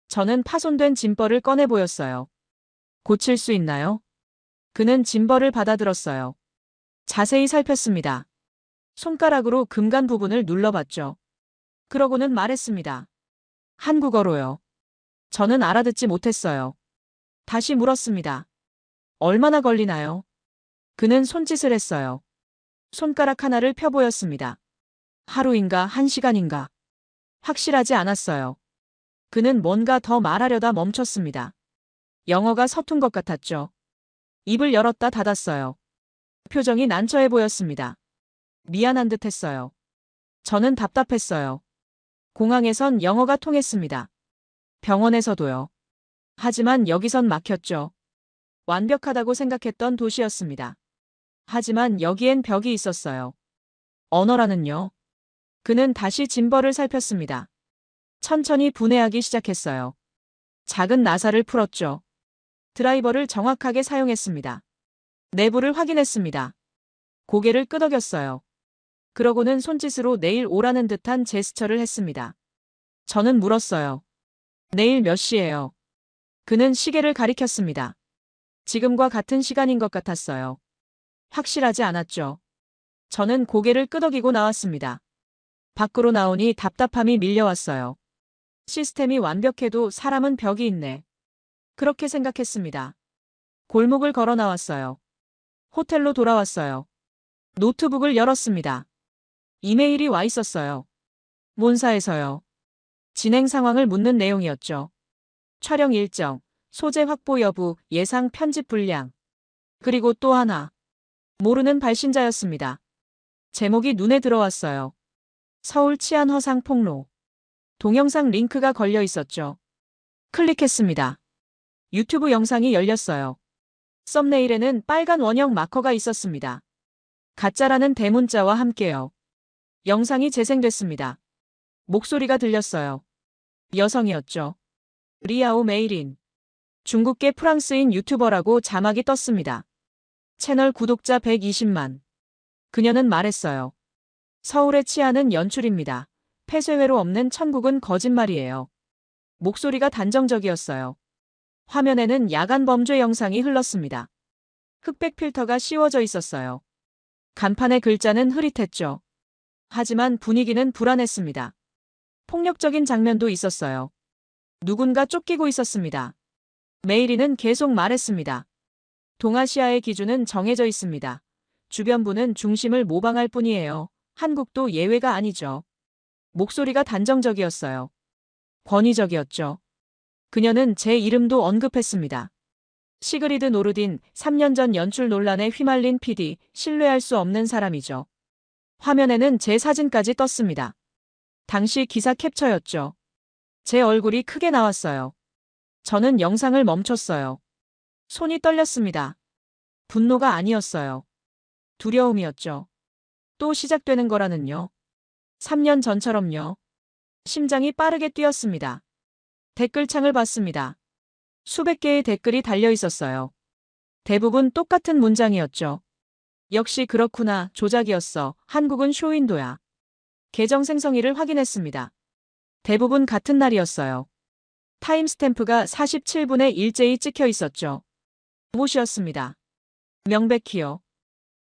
저는 파손된 짐벌을 꺼내 보였어요. 고칠 수 있나요? 그는 짐벌을 받아들었어요. 자세히 살폈습니다. 손가락으로 금간 부분을 눌러봤죠. 그러고는 말했습니다. 한국어로요. 저는 알아듣지 못했어요. 다시 물었습니다. 얼마나 걸리나요? 그는 손짓을 했어요. 손가락 하나를 펴 보였습니다. 하루인가 1시간인가. 확실하지 않았어요. 그는 뭔가 더 말하려다 멈췄습니다. 영어가 서툰 것 같았죠. 입을 열었다 닫았어요. 표정이 난처해 보였습니다. 미안한 듯 했어요. 저는 답답했어요. 공항에선 영어가 통했습니다. 병원에서도요. 하지만 여기선 막혔죠. 완벽하다고 생각했던 도시였습니다. 하지만 여기엔 벽이 있었어요. 언어라는요. 그는 다시 짐벌을 살폈습니다. 천천히 분해하기 시작했어요. 작은 나사를 풀었죠. 드라이버를 정확하게 사용했습니다. 내부를 확인했습니다. 고개를 끄덕였어요. 그러고는 손짓으로 내일 오라는 듯한 제스처를 했습니다. 저는 물었어요. 내일 몇 시예요? 그는 시계를 가리켰습니다. 지금과 같은 시간인 것 같았어요. 확실하지 않았죠. 저는 고개를 끄덕이고 나왔습니다. 밖으로 나오니 답답함이 밀려왔어요. 시스템이 완벽해도 사람은 벽이 있네. 그렇게 생각했습니다. 골목을 걸어 나왔어요. 호텔로 돌아왔어요. 노트북을 열었습니다. 이메일이 와 있었어요. 본사에서요. 진행 상황을 묻는 내용이었죠. 촬영 일정, 소재 확보 여부, 예상 편집 분량. 그리고 또 하나. 모르는 발신자였습니다. 제목이 눈에 들어왔어요. 서울 치안 허상 폭로. 동영상 링크가 걸려 있었죠. 클릭했습니다. 유튜브 영상이 열렸어요. 썸네일에는 빨간 원형 마커가 있었습니다. 가짜라는 대문자와 함께요. 영상이 재생됐습니다. 목소리가 들렸어요. 여성이었죠. 리아오 메이린. 중국계 프랑스인 유튜버라고 자막이 떴습니다. 채널 구독자 120만. 그녀는 말했어요. 서울의 치안은 연출입니다. 폐쇄회로 없는 천국은 거짓말이에요. 목소리가 단정적이었어요. 화면에는 야간 범죄 영상이 흘렀습니다. 흑백 필터가 씌워져 있었어요. 간판의 글자는 흐릿했죠. 하지만 분위기는 불안했습니다. 폭력적인 장면도 있었어요. 누군가 쫓기고 있었습니다. 메이리는 계속 말했습니다. 동아시아의 기준은 정해져 있습니다. 주변부는 중심을 모방할 뿐이에요. 한국도 예외가 아니죠. 목소리가 단정적이었어요. 권위적이었죠. 그녀는 제 이름도 언급했습니다. 시그리드 노르딘, 3년 전 연출 논란에 휘말린 PD, 신뢰할 수 없는 사람이죠. 화면에는 제 사진까지 떴습니다. 당시 기사 캡처였죠. 제 얼굴이 크게 나왔어요. 저는 영상을 멈췄어요. 손이 떨렸습니다. 분노가 아니었어요. 두려움이었죠. 또 시작되는 거라는요. 3년 전처럼요. 심장이 빠르게 뛰었습니다. 댓글창을 봤습니다. 수백 개의 댓글이 달려 있었어요. 대부분 똑같은 문장이었죠. 역시 그렇구나. 조작이었어. 한국은 쇼윈도야. 계정 생성일을 확인했습니다. 대부분 같은 날이었어요. 타임스탬프가 47분에 일제히 찍혀 있었죠. 무엇이었습니다. 명백히요.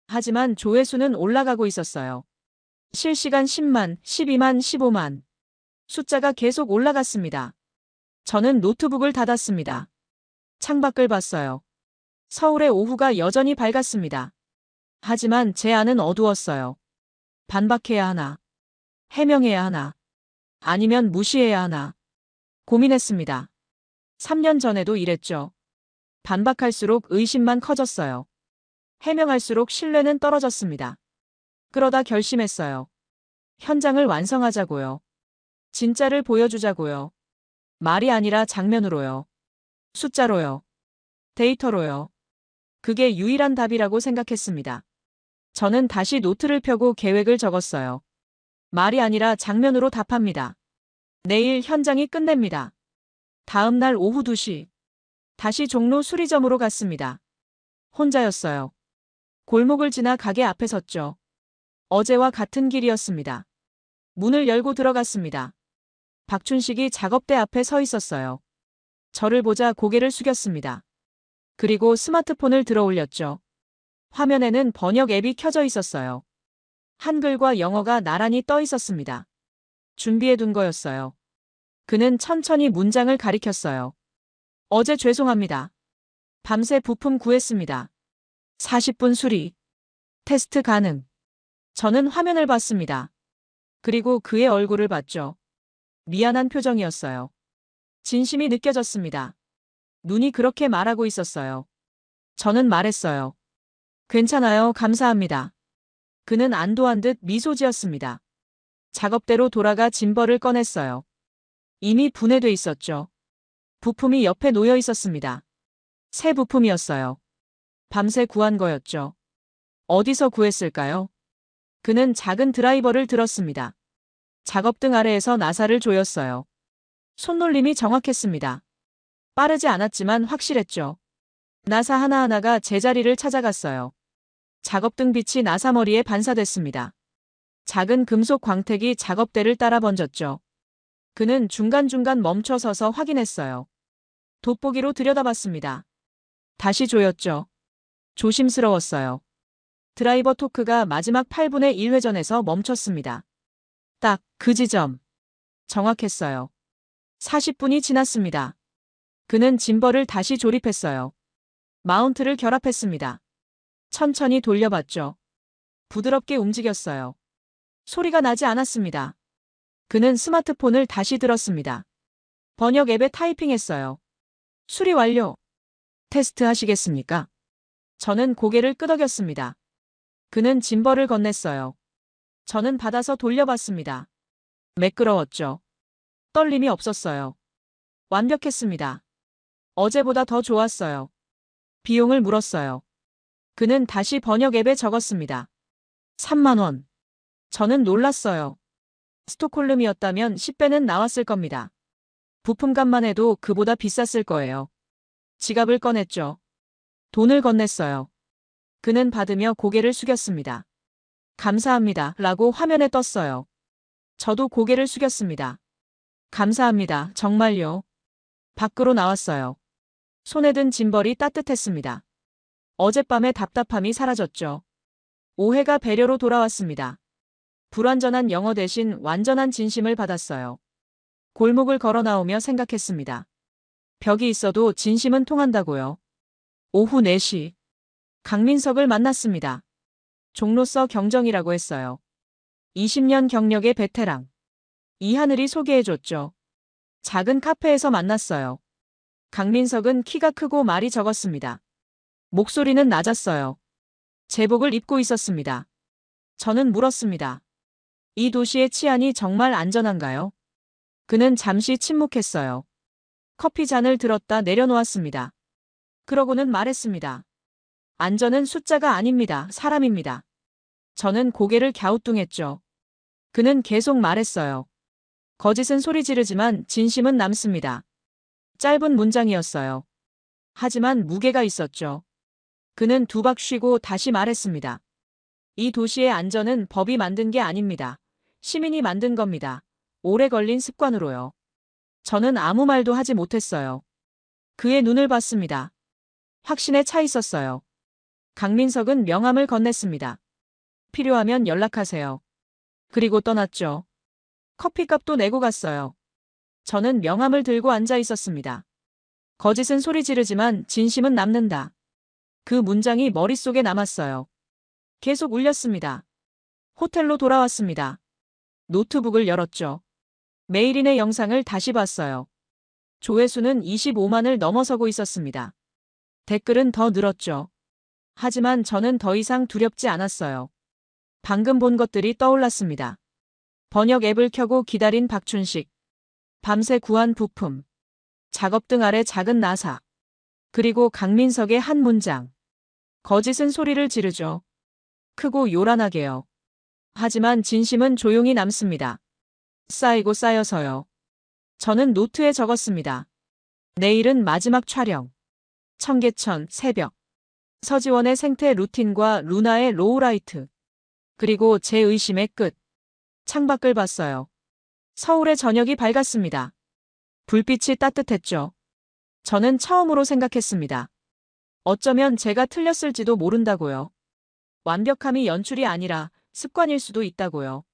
하지만 조회수는 올라가고 있었어요. 실시간 10만, 12만, 15만. 숫자가 계속 올라갔습니다. 저는 노트북을 닫았습니다. 창밖을 봤어요. 서울의 오후가 여전히 밝았습니다. 하지만 제 안은 어두웠어요. 반박해야 하나? 해명해야 하나? 아니면 무시해야 하나? 고민했습니다. 3년 전에도 이랬죠. 반박할수록 의심만 커졌어요. 해명할수록 신뢰는 떨어졌습니다. 그러다 결심했어요. 현장을 완성하자고요. 진짜를 보여주자고요. 말이 아니라 장면으로요. 숫자로요. 데이터로요. 그게 유일한 답이라고 생각했습니다. 저는 다시 노트를 펴고 계획을 적었어요. 말이 아니라 장면으로 답합니다. 내일 현장이 끝냅니다. 다음 날 오후 2시. 다시 종로 수리점으로 갔습니다. 혼자였어요. 골목을 지나 가게 앞에 섰죠. 어제와 같은 길이었습니다. 문을 열고 들어갔습니다. 박춘식이 작업대 앞에 서 있었어요. 저를 보자 고개를 숙였습니다. 그리고 스마트폰을 들어 올렸죠. 화면에는 번역 앱이 켜져 있었어요. 한글과 영어가 나란히 떠 있었습니다. 준비해둔 거였어요. 그는 천천히 문장을 가리켰어요. 어제 죄송합니다. 밤새 부품 구했습니다. 40분 수리. 테스트 가능. 저는 화면을 봤습니다. 그리고 그의 얼굴을 봤죠. 미안한 표정이었어요. 진심이 느껴졌습니다. 눈이 그렇게 말하고 있었어요. 저는 말했어요. 괜찮아요. 감사합니다. 그는 안도한 듯 미소 지었습니다. 작업대로 돌아가 짐벌을 꺼냈어요. 이미 분해돼 있었죠. 부품이 옆에 놓여 있었습니다. 새 부품이었어요. 밤새 구한 거였죠. 어디서 구했을까요? 그는 작은 드라이버를 들었습니다. 작업등 아래에서 나사를 조였어요. 손놀림이 정확했습니다. 빠르지 않았지만 확실했죠. 나사 하나하나가 제자리를 찾아갔어요. 작업등 빛이 나사 머리에 반사됐습니다. 작은 금속 광택이 작업대를 따라 번졌죠. 그는 중간중간 멈춰 서서 확인했어요. 돋보기로 들여다봤습니다. 다시 조였죠. 조심스러웠어요. 드라이버 토크가 마지막 8분의 1회전에서 멈췄습니다. 딱 그 지점. 정확했어요. 40분이 지났습니다. 그는 짐벌을 다시 조립했어요. 마운트를 결합했습니다. 천천히 돌려봤죠. 부드럽게 움직였어요. 소리가 나지 않았습니다. 그는 스마트폰을 다시 들었습니다. 번역 앱에 타이핑했어요. 수리 완료. 테스트 하시겠습니까? 저는 고개를 끄덕였습니다. 그는 짐벌을 건넸어요. 저는 받아서 돌려봤습니다. 매끄러웠죠. 떨림이 없었어요. 완벽했습니다. 어제보다 더 좋았어요. 비용을 물었어요. 그는 다시 번역 앱에 적었습니다. 3만 원. 저는 놀랐어요. 스톡홀름이었다면 10배는 나왔을 겁니다. 부품값만 해도 그보다 비쌌을 거예요. 지갑을 꺼냈죠. 돈을 건넸어요. 그는 받으며 고개를 숙였습니다. 감사합니다. 라고 화면에 떴어요. 저도 고개를 숙였습니다. 감사합니다. 정말요. 밖으로 나왔어요. 손에 든 짐벌이 따뜻했습니다. 어젯밤의 답답함이 사라졌죠. 오해가 배려로 돌아왔습니다. 불완전한 영어 대신 완전한 진심을 받았어요. 골목을 걸어 나오며 생각했습니다. 벽이 있어도 진심은 통한다고요. 오후 4시. 강민석을 만났습니다. 종로서 경정이라고 했어요. 20년 경력의 베테랑. 이하늘이 소개해줬죠. 작은 카페에서 만났어요. 강민석은 키가 크고 말이 적었습니다. 목소리는 낮았어요. 제복을 입고 있었습니다. 저는 물었습니다. 이 도시의 치안이 정말 안전한가요? 그는 잠시 침묵했어요. 커피 잔을 들었다 내려놓았습니다. 그러고는 말했습니다. 안전은 숫자가 아닙니다. 사람입니다. 저는 고개를 갸우뚱했죠. 그는 계속 말했어요. 거짓은 소리 지르지만 진심은 남습니다. 짧은 문장이었어요. 하지만 무게가 있었죠. 그는 두 박 쉬고 다시 말했습니다. 이 도시의 안전은 법이 만든 게 아닙니다. 시민이 만든 겁니다. 오래 걸린 습관으로요. 저는 아무 말도 하지 못했어요. 그의 눈을 봤습니다. 확신에 차 있었어요. 강민석은 명함을 건넸습니다. 필요하면 연락하세요. 그리고 떠났죠. 커피값도 내고 갔어요. 저는 명함을 들고 앉아 있었습니다. 거짓은 소리 지르지만 진심은 남는다. 그 문장이 머릿속에 남았어요. 계속 울렸습니다. 호텔로 돌아왔습니다. 노트북을 열었죠. 메일인의 영상을 다시 봤어요. 조회수는 25만을 넘어서고 있었습니다. 댓글은 더 늘었죠. 하지만 저는 더 이상 두렵지 않았어요. 방금 본 것들이 떠올랐습니다. 번역 앱을 켜고 기다린 박춘식. 밤새 구한 부품. 작업등 아래 작은 나사. 그리고 강민석의 한 문장. 거짓은 소리를 지르죠. 크고 요란하게요. 하지만 진심은 조용히 남습니다. 쌓이고 쌓여서요. 저는 노트에 적었습니다. 내일은 마지막 촬영. 청계천, 새벽. 서지원의 생태 루틴과 루나의 로우라이트. 그리고 제 의심의 끝. 창밖을 봤어요. 서울의 저녁이 밝았습니다. 불빛이 따뜻했죠. 저는 처음으로 생각했습니다. 어쩌면 제가 틀렸을지도 모른다고요. 완벽함이 연출이 아니라 습관일 수도 있다고요.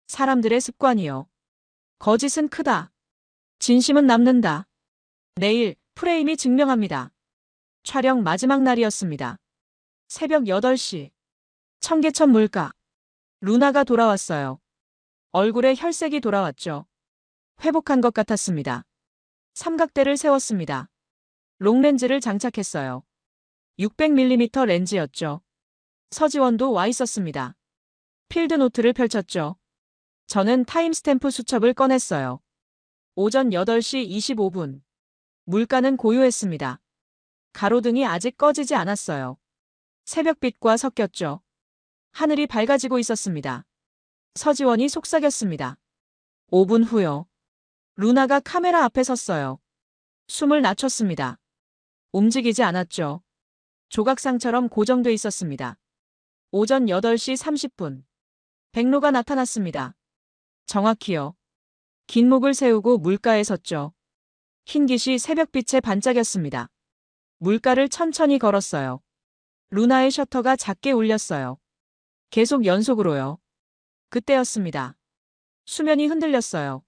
사람들의 습관이요. 거짓은 크다. 진심은 남는다. 내일 프레임이 증명합니다. 촬영 마지막 날이었습니다. 새벽 8시. 청계천 물가. 루나가 돌아왔어요. 얼굴에 혈색이 돌아왔죠. 회복한 것 같았습니다. 삼각대를 세웠습니다. 롱렌즈를 장착했어요. 600mm 렌즈였죠. 서지원도 와 있었습니다. 필드노트를 펼쳤죠. 저는 타임스탬프 수첩을 꺼냈어요. 오전 8시 25분. 물가는 고요했습니다. 가로등이 아직 꺼지지 않았어요. 새벽빛과 섞였죠. 하늘이 밝아지고 있었습니다. 서지원이 속삭였습니다. 5분 후요. 루나가 카메라 앞에 섰어요. 숨을 낮췄습니다. 움직이지 않았죠. 조각상처럼 고정돼 있었습니다. 오전 8시 30분. 백로가 나타났습니다. 정확히요. 긴 목을 세우고 물가에 섰죠. 흰깃이 새벽빛에 반짝였습니다. 물가를 천천히 걸었어요. 루나의 셔터가 작게 울렸어요. 계속 연속으로요. 그때였습니다. 수면이 흔들렸어요.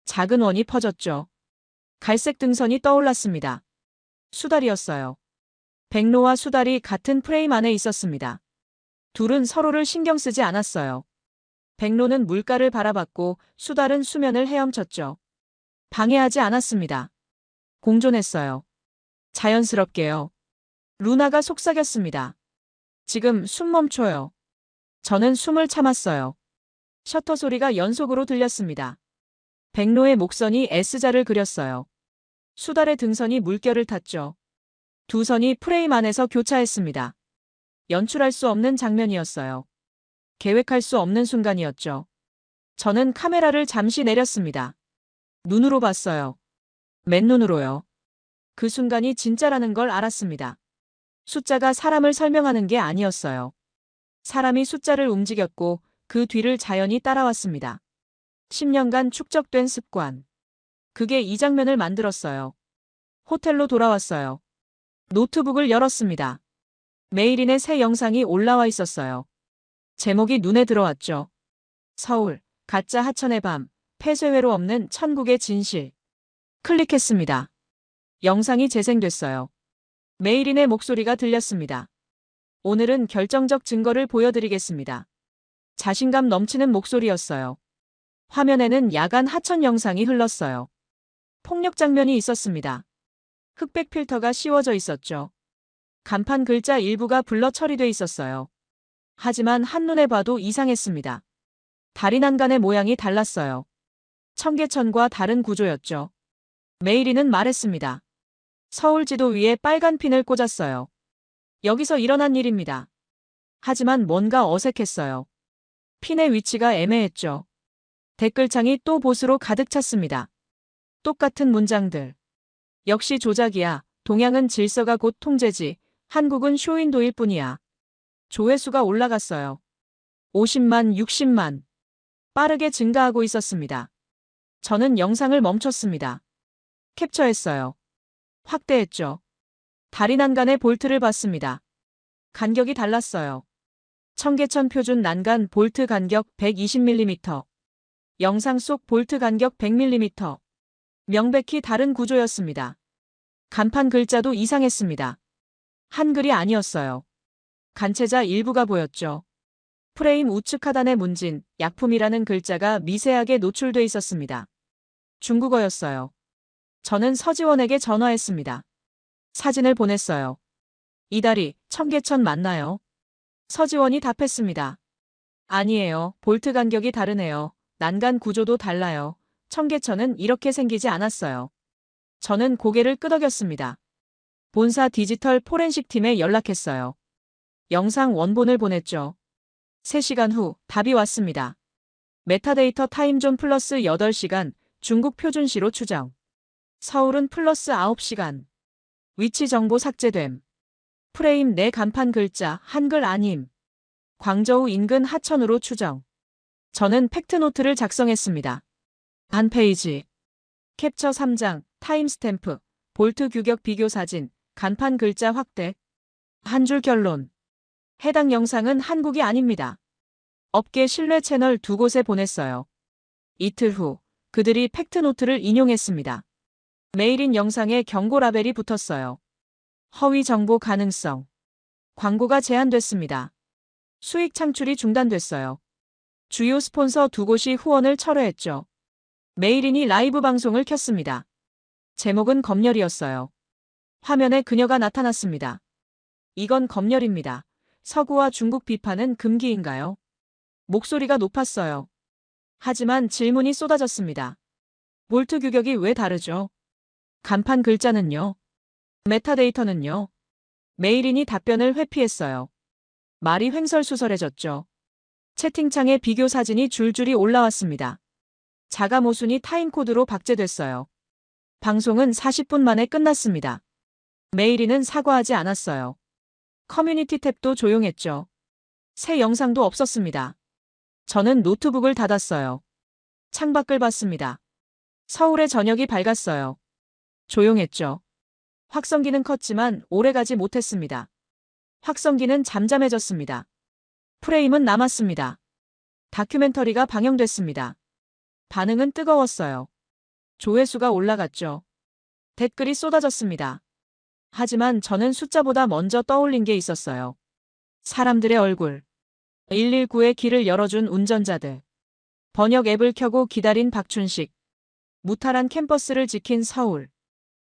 작은 원이 퍼졌죠. 갈색 등선이 떠올랐습니다. 수달이었어요. 백로와 수달이 같은 프레임 안에 있었습니다. 둘은 서로를 신경 쓰지 않았어요. 백로는 물가를 바라봤고 수달은 수면을 헤엄쳤죠. 방해하지 않았습니다. 공존했어요. 자연스럽게요. 루나가 속삭였습니다. 지금 숨 멈춰요. 저는 숨을 참았어요. 셔터 소리가 연속으로 들렸습니다. 백로의 목선이 S자를 그렸어요. 수달의 등선이 물결을 탔죠. 두 선이 프레임 안에서 교차했습니다. 연출할 수 없는 장면이었어요. 계획할 수 없는 순간이었죠. 저는 카메라를 잠시 내렸습니다. 눈으로 봤어요. 맨눈으로요. 그 순간이 진짜라는 걸 알았습니다. 숫자가 사람을 설명하는 게 아니었어요. 사람이 숫자를 움직였고 그 뒤를 자연이 따라왔습니다. 10년간 축적된 습관. 그게 이 장면을 만들었어요. 호텔로 돌아왔어요. 노트북을 열었습니다. 메일인의 새 영상이 올라와 있었어요. 제목이 눈에 들어왔죠. 서울, 가짜 하천의 밤, 폐쇄회로 없는 천국의 진실. 클릭했습니다. 영상이 재생됐어요. 메일인의 목소리가 들렸습니다. 오늘은 결정적 증거를 보여드리겠습니다. 자신감 넘치는 목소리였어요. 화면에는 야간 하천 영상이 흘렀어요. 폭력 장면이 있었습니다. 흑백 필터가 씌워져 있었죠. 간판 글자 일부가 블러 처리돼 있었어요. 하지만 한눈에 봐도 이상했습니다. 다리 난간의 모양이 달랐어요. 청계천과 다른 구조였죠. 메일인은 말했습니다. 서울 지도 위에 빨간 핀을 꽂았어요. 여기서 일어난 일입니다. 하지만 뭔가 어색했어요. 핀의 위치가 애매했죠. 댓글창이 또 봇으로 가득 찼습니다. 똑같은 문장들. 역시 조작이야. 동양은 질서가 곧 통제지. 한국은 쇼윈도일 뿐이야. 조회수가 올라갔어요. 50만, 60만. 빠르게 증가하고 있었습니다. 저는 영상을 멈췄습니다. 캡처했어요. 확대했죠. 다리 난간의 볼트를 봤습니다. 간격이 달랐어요. 청계천 표준 난간 볼트 간격 120mm. 영상 속 볼트 간격 100mm. 명백히 다른 구조였습니다. 간판 글자도 이상했습니다. 한글이 아니었어요. 간체자 일부가 보였죠. 프레임 우측 하단에 문진, 약품이라는 글자가 미세하게 노출돼 있었습니다. 중국어였어요. 저는 서지원에게 전화했습니다. 사진을 보냈어요. 이 다리, 청계천 맞나요? 서지원이 답했습니다. 아니에요. 볼트 간격이 다르네요. 난간 구조도 달라요. 청계천은 이렇게 생기지 않았어요. 저는 고개를 끄덕였습니다. 본사 디지털 포렌식 팀에 연락했어요. 영상 원본을 보냈죠. 3시간 후 답이 왔습니다. 메타데이터 타임존 플러스 8시간, 중국 표준시로 추정. 서울은 플러스 9시간. 위치 정보 삭제됨. 프레임 내 간판 글자 한글 아님. 광저우 인근 하천으로 추정. 저는 팩트노트를 작성했습니다. 반 페이지. 캡처 3장, 타임스탬프, 볼트 규격 비교 사진, 간판 글자 확대. 한 줄 결론. 해당 영상은 한국이 아닙니다. 업계 신뢰 채널 2곳에 보냈어요. 이틀 후 그들이 팩트노트를 인용했습니다. 메일인 영상에 경고 라벨이 붙었어요. 허위 정보 가능성. 광고가 제한됐습니다. 수익 창출이 중단됐어요. 주요 스폰서 2곳이 후원을 철회했죠. 메일인이 라이브 방송을 켰습니다. 제목은 검열이었어요. 화면에 그녀가 나타났습니다. 이건 검열입니다. 서구와 중국 비판은 금기인가요? 목소리가 높았어요. 하지만 질문이 쏟아졌습니다. 볼트 규격이 왜 다르죠? 간판 글자는요? 메타데이터는요? 메일인이 답변을 회피했어요. 말이 횡설수설해졌죠. 채팅창에 비교 사진이 줄줄이 올라왔습니다. 자가 모순이 타임코드로 박제됐어요. 방송은 40분 만에 끝났습니다. 메일인은 사과하지 않았어요. 커뮤니티 탭도 조용했죠. 새 영상도 없었습니다. 저는 노트북을 닫았어요. 창밖을 봤습니다. 서울의 저녁이 밝았어요. 조용했죠. 확성기는 컸지만 오래가지 못했습니다. 확성기는 잠잠해졌습니다. 프레임은 남았습니다. 다큐멘터리가 방영됐습니다. 반응은 뜨거웠어요. 조회수가 올라갔죠. 댓글이 쏟아졌습니다. 하지만 저는 숫자보다 먼저 떠올린 게 있었어요. 사람들의 얼굴. 119의 길을 열어준 운전자들. 번역 앱을 켜고 기다린 박춘식. 무탈한 캠퍼스를 지킨 서울.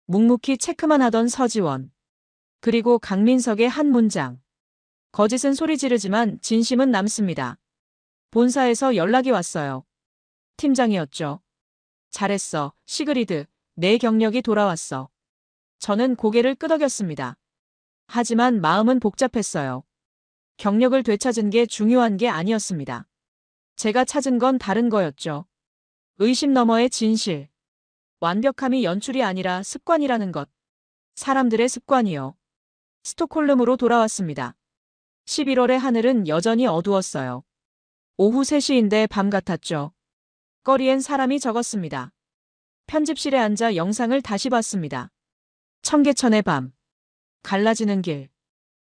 묵묵히 체크만 하던 서지원. 그리고 강민석의 한 문장. 거짓은 소리 지르지만 진심은 남습니다. 본사에서 연락이 왔어요. 팀장이었죠. 잘했어, 시그리드. 내 경력이 돌아왔어. 저는 고개를 끄덕였습니다. 하지만 마음은 복잡했어요. 경력을 되찾은 게 중요한 게 아니었습니다. 제가 찾은 건 다른 거였죠. 의심 너머의 진실. 완벽함이 연출이 아니라 습관이라는 것. 사람들의 습관이요. 스톡홀름으로 돌아왔습니다. 11월의 하늘은 여전히 어두웠어요. 오후 3시인데 밤 같았죠. 거리엔 사람이 적었습니다. 편집실에 앉아 영상을 다시 봤습니다. 청계천의 밤. 갈라지는 길.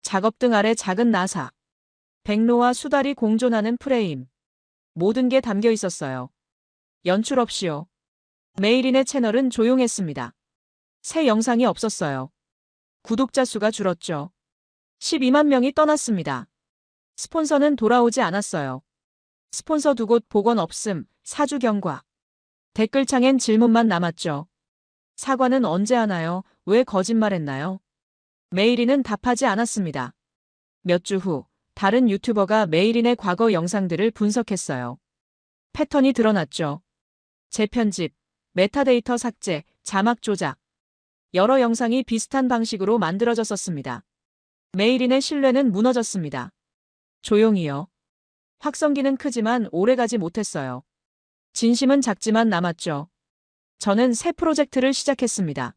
작업등 아래 작은 나사. 백로와 수달이 공존하는 프레임. 모든 게 담겨 있었어요. 연출 없이요. 메일인의 채널은 조용했습니다. 새 영상이 없었어요. 구독자 수가 줄었죠. 12만 명이 떠났습니다. 스폰서는 돌아오지 않았어요. 스폰서 2곳 복원 없음, 사주 경과. 댓글창엔 질문만 남았죠. 사과는 언제 하나요? 왜 거짓말했나요? 메일인은 답하지 않았습니다. 몇 주 후, 다른 유튜버가 메일인의 과거 영상들을 분석했어요. 패턴이 드러났죠. 재편집, 메타데이터 삭제, 자막 조작. 여러 영상이 비슷한 방식으로 만들어졌었습니다. 메일인의 신뢰는 무너졌습니다. 조용히요. 확성기는 크지만 오래가지 못했어요. 진심은 작지만 남았죠. 저는 새 프로젝트를 시작했습니다.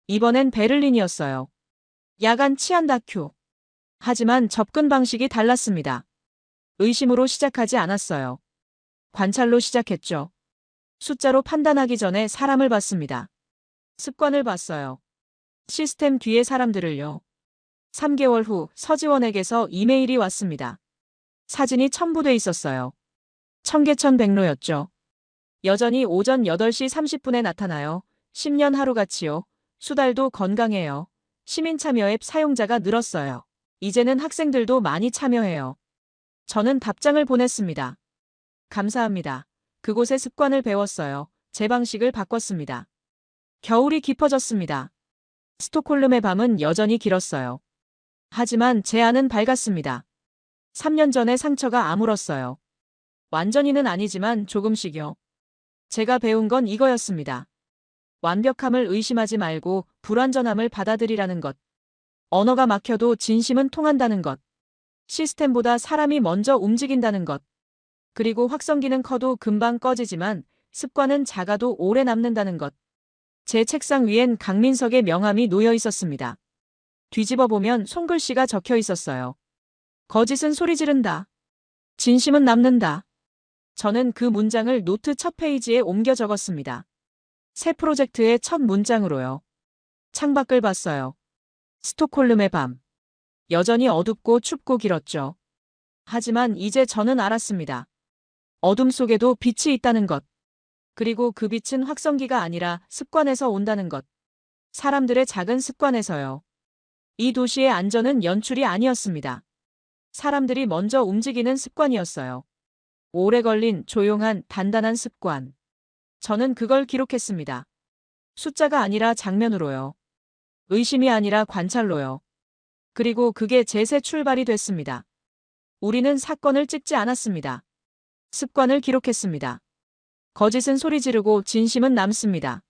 이번엔 베를린이었어요. 야간 치안 다큐. 하지만 접근 방식이 달랐습니다. 의심으로 시작하지 않았어요. 관찰로 시작했죠. 숫자로 판단하기 전에 사람을 봤습니다. 습관을 봤어요. 시스템 뒤에 사람들을요. 3개월 후 서지원에게서 이메일이 왔습니다. 사진이 첨부돼 있었어요. 청계천 백로였죠. 여전히 오전 8시 30분에 나타나요. 10년 하루같이요. 수달도 건강해요. 시민 참여 앱 사용자가 늘었어요. 이제는 학생들도 많이 참여해요. 저는 답장을 보냈습니다. 감사합니다. 그곳의 습관을 배웠어요. 제 방식을 바꿨습니다. 겨울이 깊어졌습니다. 스톡홀름의 밤은 여전히 길었어요. 하지만 제 안은 밝았습니다. 3년 전의 상처가 아물었어요. 완전히는 아니지만 조금씩요. 제가 배운 건 이거였습니다. 완벽함을 의심하지 말고 불완전함을 받아들이라는 것. 언어가 막혀도 진심은 통한다는 것. 시스템보다 사람이 먼저 움직인다는 것. 그리고 확성기는 커도 금방 꺼지지만 습관은 작아도 오래 남는다는 것. 제 책상 위엔 강민석의 명함이 놓여 있었습니다. 뒤집어 보면 손글씨가 적혀 있었어요. 거짓은 소리 지른다. 진심은 남는다. 저는 그 문장을 노트 첫 페이지에 옮겨 적었습니다. 새 프로젝트의 첫 문장으로요. 창밖을 봤어요. 스톡홀름의 밤. 여전히 어둡고 춥고 길었죠. 하지만 이제 저는 알았습니다. 어둠 속에도 빛이 있다는 것. 그리고 그 빛은 확성기가 아니라 습관에서 온다는 것. 사람들의 작은 습관에서요. 이 도시의 안전은 연출이 아니었습니다. 사람들이 먼저 움직이는 습관이었어요. 오래 걸린 조용한 단단한 습관. 저는 그걸 기록했습니다. 숫자가 아니라 장면으로요. 의심이 아니라 관찰로요. 그리고 그게 제 새 출발이 됐습니다. 우리는 사건을 찍지 않았습니다. 습관을 기록했습니다. 거짓은 소리 지르고 진심은 남습니다.